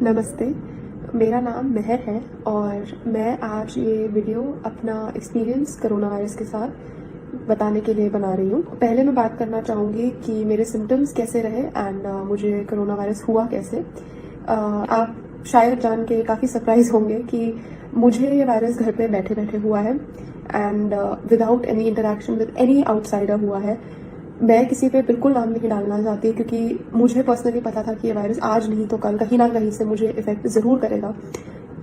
नमस्ते, मेरा नाम महर है और मैं आज ये वीडियो अपना एक्सपीरियंस कोरोना वायरस के साथ बताने के लिए बना रही हूँ। पहले मैं बात करना चाहूँगी कि मेरे सिम्टम्स कैसे रहे एंड मुझे कोरोना वायरस हुआ कैसे। आप शायद जान के काफ़ी सरप्राइज होंगे कि मुझे ये वायरस घर पे बैठे बैठे हुआ है and without any interaction with any outsider हुआ है। मैं किसी पे बिल्कुल नाम नहीं डालना चाहती क्योंकि मुझे पर्सनली पता था कि ये वायरस आज नहीं तो कल कहीं ना कहीं से मुझे इफेक्ट ज़रूर करेगा,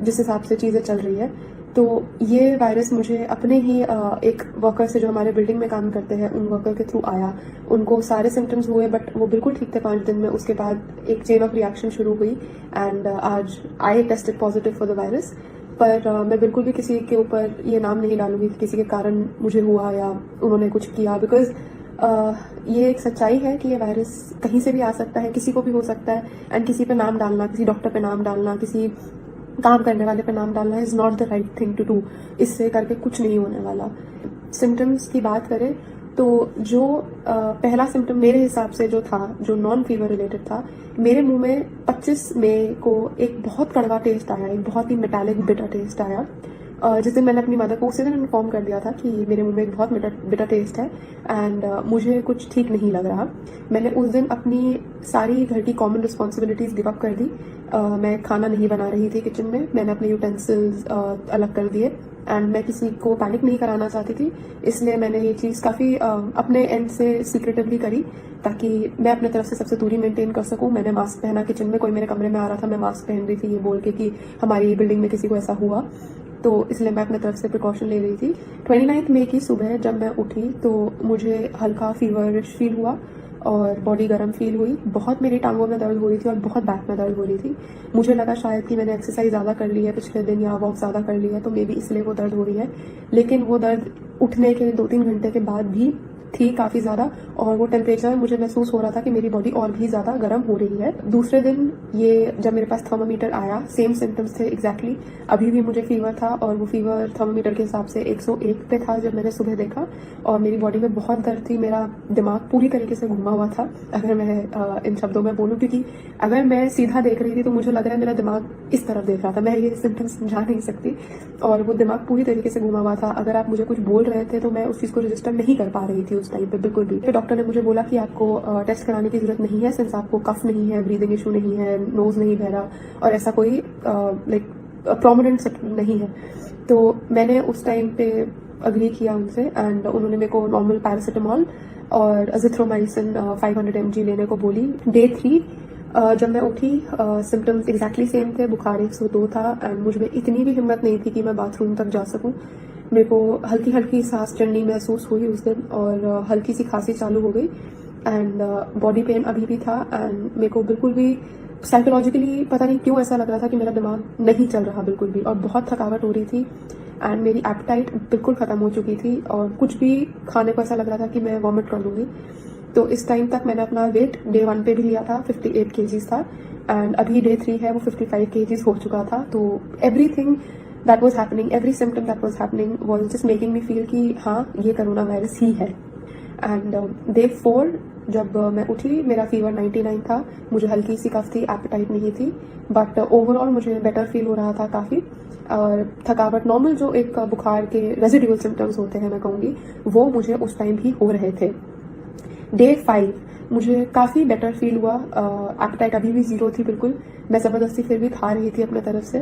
जिस हिसाब से चीज़ें चल रही है। तो ये वायरस मुझे अपने ही एक वर्कर से जो हमारे बिल्डिंग में काम करते हैं उन वर्कर के थ्रू आया। उनको सारे सिम्टम्स हुए बट वो बिल्कुल ठीक थे 5 दिन में। उसके बाद एक चेन ऑफ रिएक्शन शुरू हुई एंड आज I tested positive for the virus. पर मैं बिल्कुल भी किसी के ऊपर ये नाम नहीं डालूंगी कि किसी के कारण मुझे हुआ या उन्होंने कुछ किया, बिकॉज ये एक सच्चाई है कि ये वायरस कहीं से भी आ सकता है, किसी को भी हो सकता है। एंड किसी पे नाम डालना, किसी डॉक्टर पे नाम डालना, किसी काम करने वाले पे नाम डालना is not the right thing to do. इससे करके कुछ नहीं होने वाला। सिम्टम्स की बात करें तो जो पहला सिम्टम मेरे हिसाब से जो था, जो नॉन फीवर रिलेटेड था, मेरे मुंह में 25 मई को एक बहुत कड़वा टेस्ट आया, एक बहुत ही मेटालिक बिटर टेस्ट आया। जिस दिन मैंने अपनी मदर को उसी दिन इन्फॉर्म कर दिया था कि मेरे मुंह में एक बहुत बिटर टेस्ट है एंड मुझे कुछ ठीक नहीं लग रहा। मैंने उस दिन अपनी सारी घर की कॉमन रिस्पॉन्सिबिलिटीज़ गिव अप कर दी। मैं खाना नहीं बना रही थी किचन में, मैंने अपने यूटेंसिल्स अलग कर दिए एंड मैं किसी को पैनिक नहीं कराना चाहती थी, इसलिए मैंने ये चीज़ काफ़ी अपने एंड से सीक्रेटिवली करी ताकि मैं अपने तरफ से सबसे दूरी मेंटेन कर सकूं। मैंने मास्क पहना, किचन में कोई मेरे कमरे में आ रहा था मैं मास्क पहन रही थी ये बोल के कि हमारी बिल्डिंग में किसी को ऐसा हुआ, तो इसलिए मैं अपने तरफ से प्रिकॉशन ले रही थी। 29 मई की सुबह जब मैं उठी तो मुझे हल्का फीवरिश फील हुआ और बॉडी गर्म फील हुई। बहुत मेरी टांगों में दर्द हो रही थी और बहुत बैक में दर्द हो रही थी। मुझे लगा शायद कि मैंने एक्सरसाइज ज़्यादा कर ली है पिछले दिन या वॉक ज़्यादा कर ली है, तो मे बी इसलिए वो दर्द हो रही है। लेकिन वो दर्द उठने के 2-3 घंटे के बाद भी थी काफ़ी ज़्यादा, और वो टेम्परेचर मुझे महसूस हो रहा था कि मेरी बॉडी और भी ज़्यादा गर्म हो रही है। दूसरे दिन ये जब मेरे पास थर्मामीटर आया, सेम सिम्टम्स थे एग्जैक्टली। अभी भी मुझे फीवर था और वो फीवर थर्मामीटर के हिसाब से 101 पे था जब मैंने सुबह देखा, और मेरी बॉडी में बहुत दर्द थी। मेरा दिमाग पूरी तरीके से घुमा हुआ था, अगर मैं इन शब्दों में बोलूँ, क्योंकि अगर मैं सीधा देख रही थी तो मुझे लग रहा है मेरा दिमाग इस तरफ देख रहा था। मैं ये सिम्टम्स समझा नहीं सकती और वो दिमाग पूरी तरीके से घुमा हुआ था। अगर आप मुझे कुछ बोल रहे थे तो मैं उस चीज़ को रजिस्टर नहीं कर पा रही थी उस टाइम पे बिल्कुल भी। फिर डॉक्टर ने मुझे बोला कि आपको टेस्ट कराने की जरूरत नहीं है, सिंस आपको कफ नहीं है, ब्रीदिंग इशू नहीं है, नोज नहीं बह रहा और ऐसा कोई लाइक प्रोमिनेंट नहीं है। तो मैंने उस टाइम पे अग्री किया उनसे एंड उन्होंने मेरे को नॉर्मल पैरासिटामॉल और अजिथ्रोमाइसिन 500 mg लेने को बोली। डे 3 जब मैं उठी सिम्टम्स एग्जैक्टली सेम थे, बुखार 102 था एंड मुझ में इतनी भी हिम्मत नहीं थी कि मैं बाथरूम तक जा सकूं। मेरे को हल्की हल्की सांस चढ़नी महसूस हुई उस दिन और हल्की सी खांसी चालू हो गई एंड बॉडी पेन अभी भी था एंड मेरे को बिल्कुल भी साइकोलॉजिकली पता नहीं क्यों ऐसा लग रहा था कि मेरा दिमाग नहीं चल रहा बिल्कुल भी, और बहुत थकावट हो रही थी एंड मेरी एपेटाइट बिल्कुल ख़त्म हो चुकी थी और कुछ भी खाने को ऐसा लग रहा था कि मैं वॉमिट कर दूंगी। तो इस टाइम तक मैंने अपना वेट डे 1 पे भी लिया था, 58 kgs था एंड अभी डे 3 है वो 55 kgs हो चुका था। तो everything that was happening, every symptom that was happening was just making me feel कि हाँ ये कोरोना वायरस ही है। एंड डे 4 जब मैं उठी मेरा फीवर 99 था, मुझे हल्की सी कफ थी, एपेटाइट नहीं थी, बट ओवरऑल मुझे बेटर फील हो रहा था काफ़ी। और थकावट नॉर्मल जो एक बुखार के रेजिडुअल सिम्टम्स होते हैं मैं कहूँगी, वो मुझे उस टाइम भी हो रहे थे। डे 5 मुझे काफ़ी बेटर फील हुआ, एपेटाइट अभी भी 0 थी बिल्कुल। मैं ज़बरदस्ती फिर भी खा रही थी अपने तरफ से,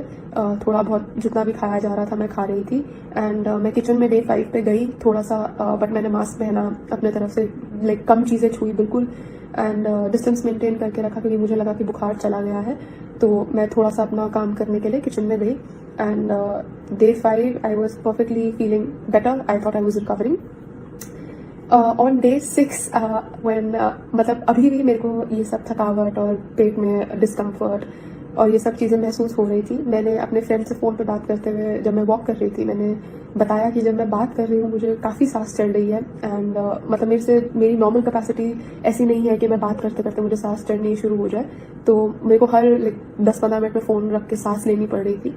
थोड़ा बहुत जितना भी खाया जा रहा था मैं खा रही थी एंड मैं किचन में डे 5 पे गई थोड़ा सा, बट मैंने मास्क पहना अपने तरफ से, लाइक कम चीज़ें छुई बिल्कुल एंड डिस्टेंस मेंटेन करके रखा क्योंकि मुझे लगा कि बुखार चला गया है। तो मैं थोड़ा सा अपना काम करने के लिए किचन में गई and day 5 I was perfectly feeling better, I thought I was recovering. On day 6 मतलब अभी भी मेरे को ये सब थकावट और पेट में डिस्कम्फर्ट और ये सब चीज़ें महसूस हो रही थी। मैंने अपने फ्रेंड से फ़ोन पे बात करते हुए जब मैं वॉक कर रही थी, मैंने बताया कि जब मैं बात कर रही हूँ मुझे काफ़ी सांस चढ़ रही है एंड मतलब मेरी नॉर्मल कैपेसिटी ऐसी नहीं है कि मैं बात करते करते मुझे सांस चढ़नी शुरू हो जाए। तो मेरे को हर 10-15 मिनट में फ़ोन रख के सांस लेनी पड़ रही थी।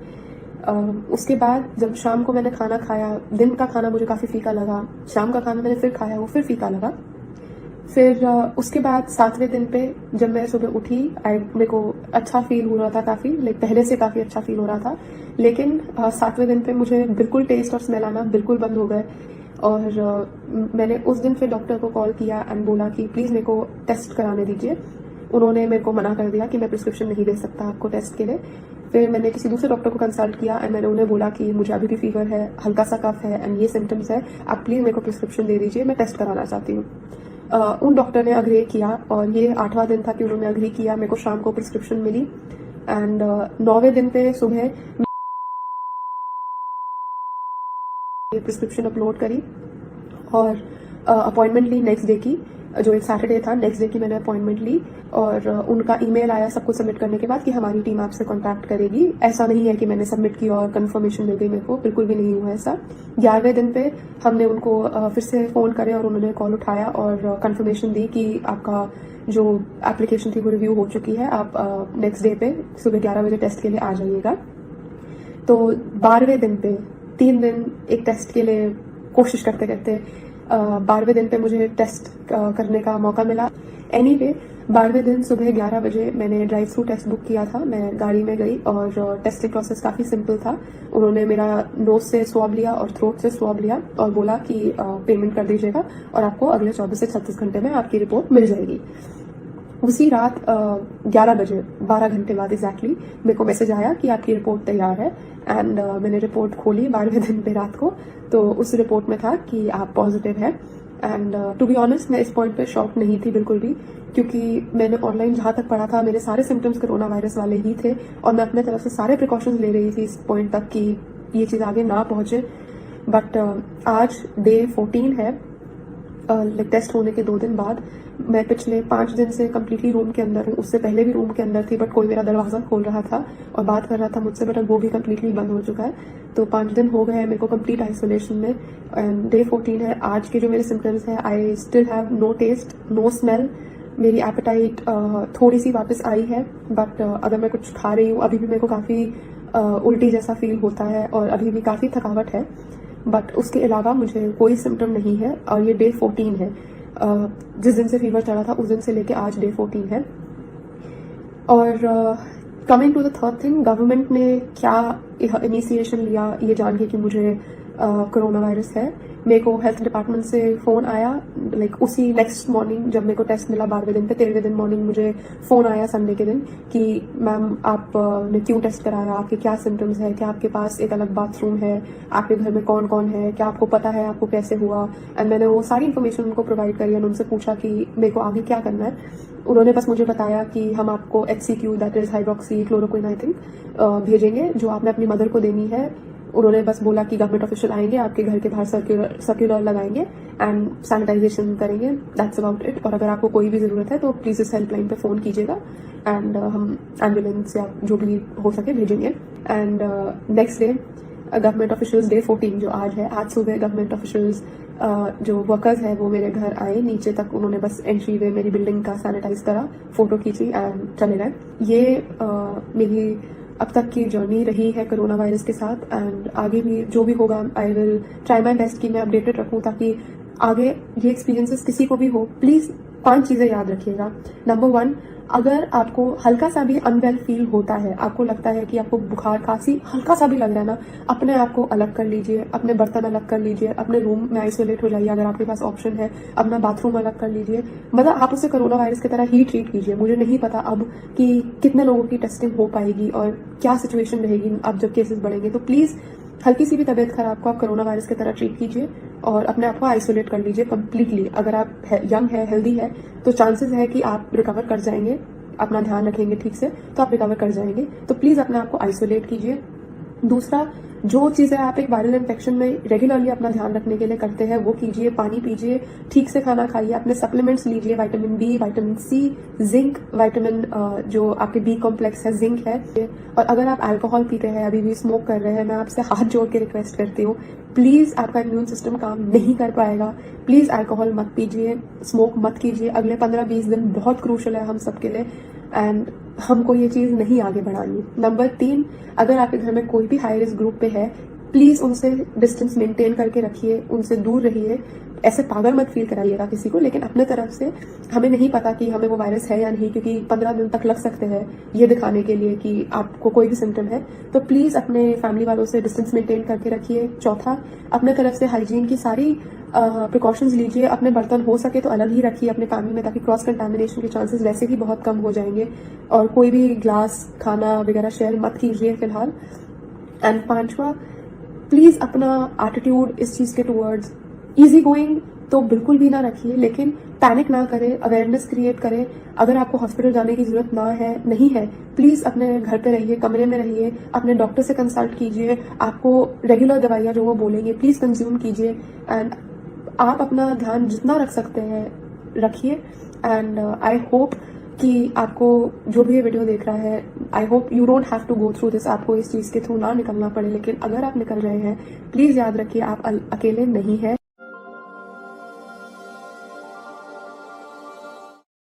उसके बाद जब शाम को मैंने खाना खाया, दिन का खाना मुझे काफ़ी फीका लगा, शाम का खाना मैंने फिर खाया वो फिर फीका लगा। फिर उसके बाद 7वें दिन पे जब मैं सुबह उठी, मेरे को अच्छा फील हो रहा था, काफ़ी लाइक पहले से काफ़ी अच्छा फील हो रहा था। लेकिन 7वें दिन पे मुझे बिल्कुल टेस्ट और स्मेल आना बिल्कुल बंद हो गए। और मैंने उस दिन फिर डॉक्टर को कॉल किया एंड बोला कि प्लीज़ मेरे को टेस्ट कराने दीजिए। उन्होंने मेरे को मना कर दिया कि मैं प्रिस्क्रिप्शन नहीं दे सकता आपको टेस्ट के लिए। फिर मैंने किसी दूसरे डॉक्टर को कंसल्ट किया एंड मैंने उन्हें बोला कि मुझे अभी भी फीवर है, हल्का सा कफ है एंड ये सिम्टम्स है, आप प्लीज़ मेरे को प्रिस्क्रिप्शन दे दीजिए, मैं टेस्ट कराना चाहती हूँ। उन डॉक्टर ने अग्री किया और ये 8वां दिन था कि उन्होंने अग्री किया। मेरे को शाम को प्रिस्क्रिप्शन मिली एंड 9वें दिन पे सुबह ये प्रिस्क्रिप्शन अपलोड करी और अपॉइंटमेंट ली नेक्स्ट डे की, जो एक सैटरडे था। नेक्स्ट डे की मैंने अपॉइंटमेंट ली और उनका ईमेल आया सब कुछ सबमिट करने के बाद कि हमारी टीम आपसे कांटेक्ट करेगी। ऐसा नहीं है कि मैंने सबमिट की और कंफर्मेशन मिल गई मेरे को, बिल्कुल भी नहीं हुआ ऐसा। 11वें दिन पे हमने उनको फिर से फ़ोन करे और उन्होंने कॉल उठाया और कंफर्मेशन दी कि आपका जो एप्लीकेशन थी वो रिव्यू हो चुकी है, आप नेक्स्ट डे पे सुबह 11 बजे टेस्ट के लिए आ जाइएगा। तो 12वें दिन पे 3 दिन एक टेस्ट के लिए कोशिश करते करते 12वें दिन पे मुझे टेस्ट करने का मौका मिला। एनीवे 12वें दिन सुबह 11 बजे मैंने ड्राइव थ्रू टेस्ट बुक किया था। मैं गाड़ी में गई और टेस्टिंग प्रोसेस काफ़ी सिंपल था। उन्होंने मेरा नोज से स्वैब लिया और थ्रोट से स्वैब लिया और बोला कि पेमेंट कर दीजिएगा और आपको अगले 24 से 36 घंटे में आपकी रिपोर्ट मिल जाएगी। उसी रात 11 बजे 12 घंटे बाद एग्जैक्टली मेरे को मैसेज आया कि आपकी रिपोर्ट तैयार है एंड मैंने रिपोर्ट खोली 12वें दिन पे रात को। तो उस रिपोर्ट में था कि आप पॉजिटिव है एंड टू बी ऑनेस्ट मैं इस पॉइंट पे शॉक नहीं थी बिल्कुल भी, क्योंकि मैंने ऑनलाइन जहाँ तक पढ़ा था मेरे सारे सिम्टम्स कोरोना वायरस वाले ही थे और मैं अपने तरफ से सारे प्रिकॉशंस ले रही थी इस पॉइंट तक कि ये चीज़ आगे ना पहुँचे। बट आज डे 14 है, टेस्ट होने के 2 दिन बाद। मैं पिछले 5 दिन से कम्प्लीटली रूम के अंदर हूँ। उससे पहले भी रूम के अंदर थी बट कोई मेरा दरवाज़ा खोल रहा था और बात कर रहा था मुझसे, बट वो भी कम्प्लीटली बंद हो चुका है। तो 5 दिन हो गए हैं मेरे को कम्प्लीट आइसोलेशन में एंड डे 14 है। आज के जो मेरे सिम्टम्स हैं, I still have no taste, no smell. मेरी एपेटाइट थोड़ी सी वापस आई है बट अगर मैं कुछ खा रही हूँ अभी भी मेरे को काफ़ी उल्टी जैसा फील होता है और अभी भी काफ़ी थकावट है। बट उसके अलावा मुझे कोई सिम्टम नहीं है और ये डे 14 है। जिस दिन से फीवर चढ़ा था उस दिन से लेके आज डे 14 है। और coming to the third thing, government ने क्या इनिशिएशन लिया ये जान के कि मुझे कोरोना वायरस है। मेरे को हेल्थ डिपार्टमेंट से फ़ोन आया लाइक उसी नेक्स्ट मॉर्निंग जब मेरे को टेस्ट मिला 12वें दिन पे। 13वें दिन मॉर्निंग मुझे फ़ोन आया संडे के दिन कि मैम आप ने क्यों टेस्ट कराया, आपके क्या सिम्टम्स है, क्या आपके पास एक अलग बाथरूम है, आपके घर में कौन कौन है, क्या आपको पता है आपको कैसे हुआ। एंड मैंने वो सारी इन्फॉर्मेशन उनको प्रोवाइड करी और उनसे पूछा कि मेरे को आगे क्या करना है। उन्होंने बस मुझे बताया कि हम आपको HCQ that is hydroxy chloroquine I think भेजेंगे जो आपने अपनी मदर को देनी है। उन्होंने बस बोला कि गवर्नमेंट ऑफिशियल आएंगे, आपके घर के बाहर सर्कुलर लगाएंगे एंड सैनिटाइजेशन करेंगे, दैट्स अबाउट इट। और अगर आपको कोई भी ज़रूरत है तो प्लीज़ इस हेल्पलाइन पे फ़ोन कीजिएगा एंड हम एम्बुलेंस या जो भी हो सके भेजेंगे। And next day government officials day 14 जो आज है, आज सुबह गवर्नमेंट ऑफिशियल्स जो वर्कर्स हैं वो मेरे घर आए नीचे तक। उन्होंने बस एंट्री वे मेरी बिल्डिंग का सैनिटाइज करा, फोटो खींची एंड चले गए। ये मेरी अब तक की जर्नी रही है कोरोना वायरस के साथ एंड आगे भी जो भी होगा I will try my best कि मैं अपडेटेड रखूँ ताकि आगे ये एक्सपीरियंसेस किसी को भी हो। प्लीज़ 5 चीज़ें याद रखिएगा। नंबर 1, अगर आपको हल्का सा भी अनवेल फील होता है, आपको लगता है कि आपको बुखार खांसी हल्का सा भी लग रहा है ना, अपने आप को अलग कर लीजिए, अपने बर्तन अलग कर लीजिए, अपने रूम में आइसोलेट हो जाइए अगर आपके पास ऑप्शन है, अपना बाथरूम अलग कर लीजिए। मतलब आप उसे कोरोना वायरस की तरह ही ट्रीट कीजिए। मुझे नहीं पता अब कि कितने लोगों की टेस्टिंग हो पाएगी और क्या सिचुएशन रहेगी अब जब केसेस बढ़ेंगे। तो प्लीज़ हल्की सी भी तबीयत खराब को आप कोरोना वायरस की तरह ट्रीट कीजिए और अपने आप को आइसोलेट कर लीजिए कम्प्लीटली। अगर आप यंग है, हेल्दी है तो चांसेस है कि आप रिकवर कर जाएंगे, अपना ध्यान रखेंगे ठीक से तो आप रिकवर कर जाएंगे। तो प्लीज़ अपने आप को आइसोलेट कीजिए। दूसरा, जो चीज़ें आप एक वायरल इन्फेक्शन में रेगुलरली अपना ध्यान रखने के लिए करते हैं वो कीजिए। पानी पीजिए, ठीक से खाना खाइए, अपने सप्लीमेंट्स लीजिए, vitamin B, vitamin C, zinc, vitamin जो आपके B कॉम्प्लेक्स है, जिंक है। और अगर आप अल्कोहल पीते हैं, अभी भी स्मोक कर रहे हैं, मैं आपसे हाथ जोड़ के रिक्वेस्ट करती हूँ, प्लीज़ आपका इम्यून सिस्टम काम नहीं कर पाएगा। प्लीज़ अल्कोहल मत पीजिए, स्मोक मत कीजिए। अगले 15-20 दिन बहुत क्रूशल है हम सबके लिए एंड हमको ये चीज़ नहीं आगे बढ़ानी। नंबर 3, अगर आपके घर में कोई भी हाई रिस्क ग्रुप पे है, प्लीज उनसे डिस्टेंस मेंटेन करके रखिए, उनसे दूर रहिए। ऐसे पागल मत फील कराइएगा किसी को, लेकिन अपने तरफ से हमें नहीं पता कि हमें वो वायरस है या नहीं, क्योंकि 15 दिन तक लग सकते हैं ये दिखाने के लिए कि आपको कोई भी सिम्टम है। तो प्लीज अपने फैमिली वालों से डिस्टेंस मेंटेन करके रखिए। चौथा, अपने तरफ से हाइजीन की सारी प्रिकॉशंस लीजिए। अपने बर्तन हो सके तो अलग ही रखिए अपने फैमिली में, ताकि क्रॉस कंटामिनेशन के चांसेस वैसे ही बहुत कम हो जाएंगे। और कोई भी ग्लास, खाना वगैरह शेयर मत कीजिए फिलहाल। एंड पांचवा, प्लीज अपना एटीट्यूड इस चीज के टूवर्ड्स इजी गोइंग तो बिल्कुल भी ना रखिए, लेकिन पैनिक ना करें, अवेयरनेस क्रिएट करें। अगर आपको हॉस्पिटल जाने की जरूरत नहीं है, प्लीज अपने घर पे रहिए, कमरे में रहिए, अपने डॉक्टर से कंसल्ट कीजिए। आपको रेगुलर दवाइयाँ जो वो बोलेंगे प्लीज कंज्यूम कीजिए। एंड आप अपना ध्यान जितना रख सकते हैं रखिए। एंड आई होप कि आपको जो भी ये वीडियो देख रहा है, I hope you don't have to go through this, आपको इस चीज़ के थ्रू ना निकलना पड़े। लेकिन अगर आप निकल रहे हैं, प्लीज़ याद रखिए आप अकेले नहीं हैं।